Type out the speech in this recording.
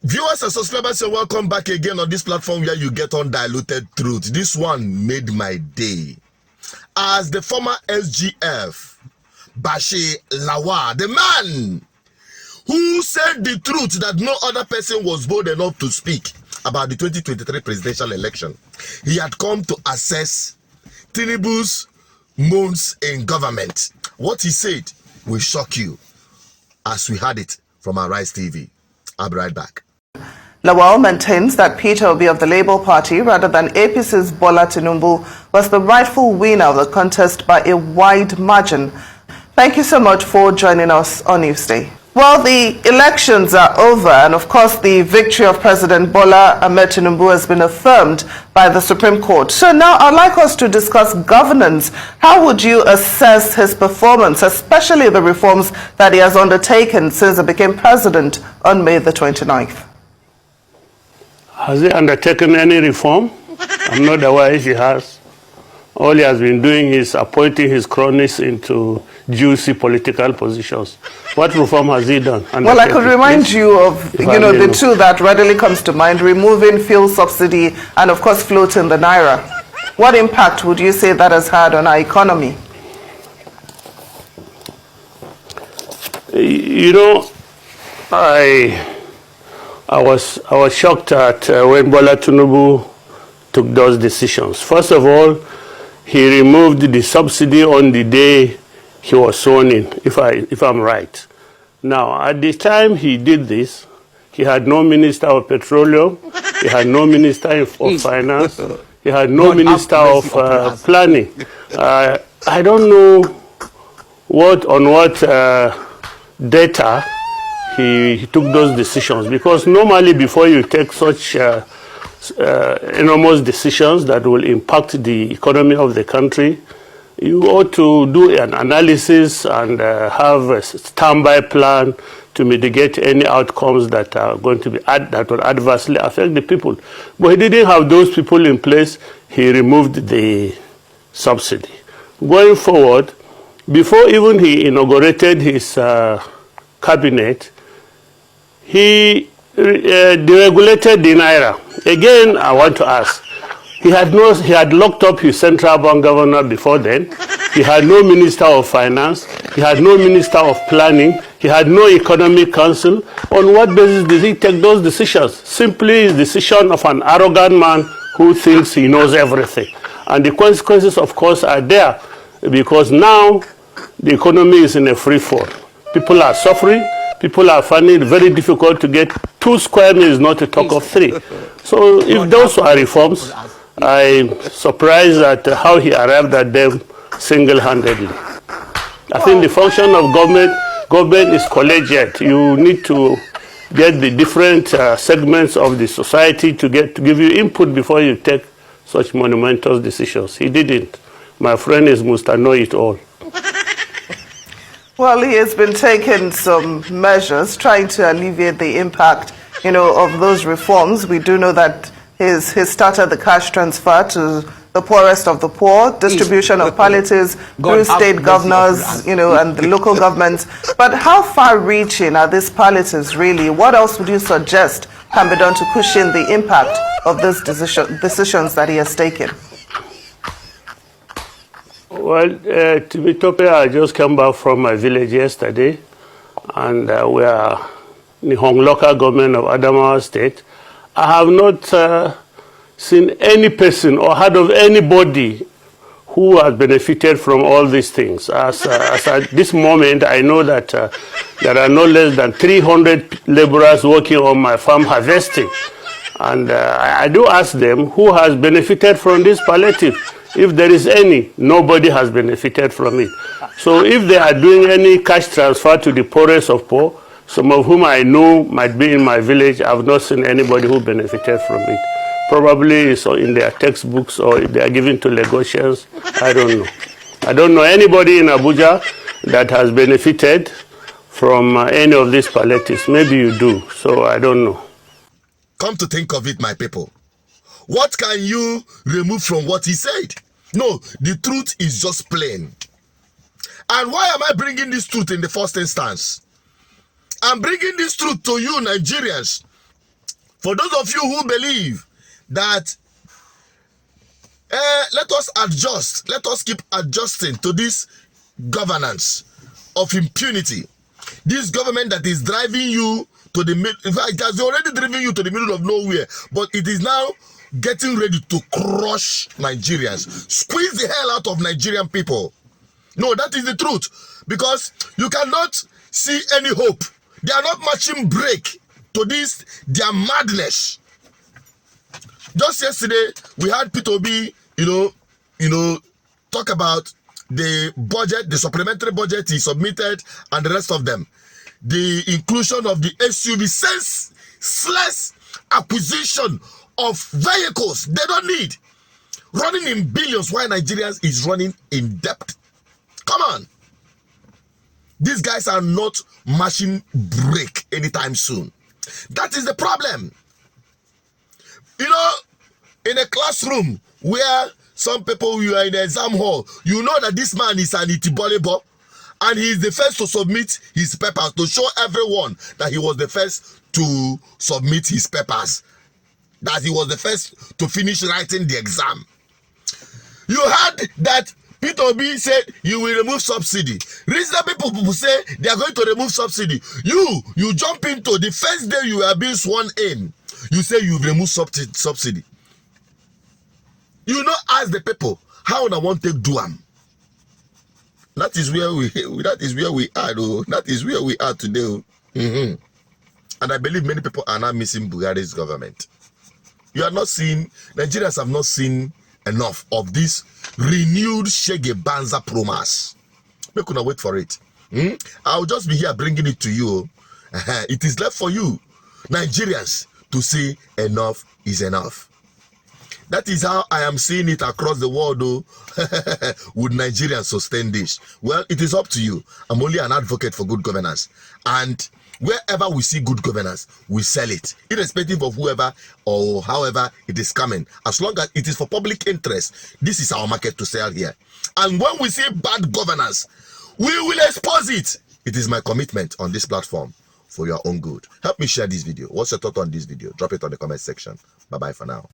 Viewers and subscribers, you're welcome back again on this platform where you get undiluted truth. This one made my day. As the former SGF, Bashir Lawal, the man who said the truth that no other person was bold enough to speak about the 2023 presidential election, he had come to assess Tinubu's moves in government. What he said will shock you as we had it from Arise TV. I'll be right back. Lawal maintains that Peter Obi of the Labour Party, rather than APC's Bola Tinubu, was the rightful winner of the contest by a wide margin. Thank you so much for joining us on Newsday. Well, the elections are over, and of course the victory of President Bola Ahmed Tinubu has been affirmed by the Supreme Court. So now I'd like us to discuss governance. How would you assess his performance, especially the reforms that he has undertaken since he became president on May the 29th? Has he undertaken any reform? I'm not aware if he has. All he has been doing is appointing his cronies into juicy political positions. What reform has he done? Well, I could remind you of, the two that readily comes to mind: removing fuel subsidy and, of course, floating the Naira. What impact would you say that has had on our economy? I was shocked at when Bola Tinubu took those decisions. First of all, he removed the subsidy on the day he was sworn in, if I'm right. Now, at the time he did this, he had no Minister of Petroleum, he had no Minister of Finance, he had no Minister of Planning. I don't know on what data he took those decisions, because normally before you take such enormous decisions that will impact the economy of the country, you ought to do an analysis and have a standby plan to mitigate any outcomes that are going to be that will adversely affect the people. But he didn't have those people in place. He removed the subsidy. Going forward, before even he inaugurated his cabinet, he deregulated the Naira. Again, I want to ask, he had locked up his central bank governor before then. He had no Minister of Finance. He had no Minister of Planning. He had no Economic Council. On what basis did he take those decisions? Simply the decision of an arrogant man who thinks he knows everything. And the consequences, of course, are there, because now the economy is in a free fall. People are suffering. People are finding it very difficult to get 2 square meals, not to talk of 3. So if those are reforms, I'm surprised at how he arrived at them single-handedly. I think the function of government is collegiate. You need to get the different segments of the society to give you input before you take such monumental decisions. He didn't. My friend is must know it all. Well, he has been taking some measures trying to alleviate the impact, of those reforms. We do know that he started the cash transfer to the poorest of the poor, distribution of palliatives through state governors, and the local governments. But how far-reaching are these palliatives really? What else would you suggest can be done to cushion the impact of these decisions that he has taken? Well, to be totally, I just came back from my village yesterday, and we are in the Hong local government of Adamawa State. I have not seen any person or heard of anybody who has benefited from all these things. As at this moment, I know that there are no less than 300 laborers working on my farm harvesting. And I do ask them who has benefited from this palliative. If there is any, nobody has benefited from it. So if they are doing any cash transfer to the poorest of poor, some of whom I know might be in my village, I have not seen anybody who benefited from it. Probably it's in their textbooks, or if they are given to Lagosians, I don't know. I don't know anybody in Abuja that has benefited from any of these palliatives. Maybe you do, so I don't know. Come to think of it, my people, what can you remove from what he said? No, the truth is just plain. And why am I bringing this truth in the first instance? I'm bringing this truth to you, Nigerians, For those of you who believe that let us adjust, let us keep adjusting to this governance of impunity, this government that is driving you to the middle, in fact, it has already driven you to the middle of nowhere, but it is now getting ready to crush Nigerians, squeeze the hell out of Nigerian people. No, that is the truth, because you cannot see any hope. They are not matching break to this, their madness. Just yesterday, we had P2B, talk about the budget, the supplementary budget he submitted, and the rest of them. The inclusion of the SUV, senseless acquisition of vehicles they don't need, running in billions while Nigerians is running in debt. Come on. These guys are not matching break anytime soon. That is the problem. In a classroom where some people, you are in the exam hall, you know that this man is an itibolebo, and he is the first to submit his papers, to show everyone that he was the first to submit his papers, that he was the first to finish writing the exam. You heard that P2B said you will remove subsidy. Reasonable people say they are going to remove subsidy. You jump into the first day you are being sworn in, you say you remove subsidy. You know, ask the people how I want to do them. That is where we are, though. That is where we are today. And I believe many people are now missing Buhari's government. You are not seeing, Nigerians have not seen enough of this renewed Shege Banza promise. Make una wait for it. I'll just be here bringing it to you. It is left for you, Nigerians, to say enough is enough. That is how I am seeing it across the world, though. Would Nigerians sustain this? Well, it is up to you. I'm only an advocate for good governance. And wherever we see good governance, we sell it, irrespective of whoever or however it is coming. As long as it is for public interest, this is our market to sell here. And when we see bad governance, we will expose it. It is my commitment on this platform for your own good. Help me share this video. What's your thought on this video? Drop it on the comment section. Bye-bye for now.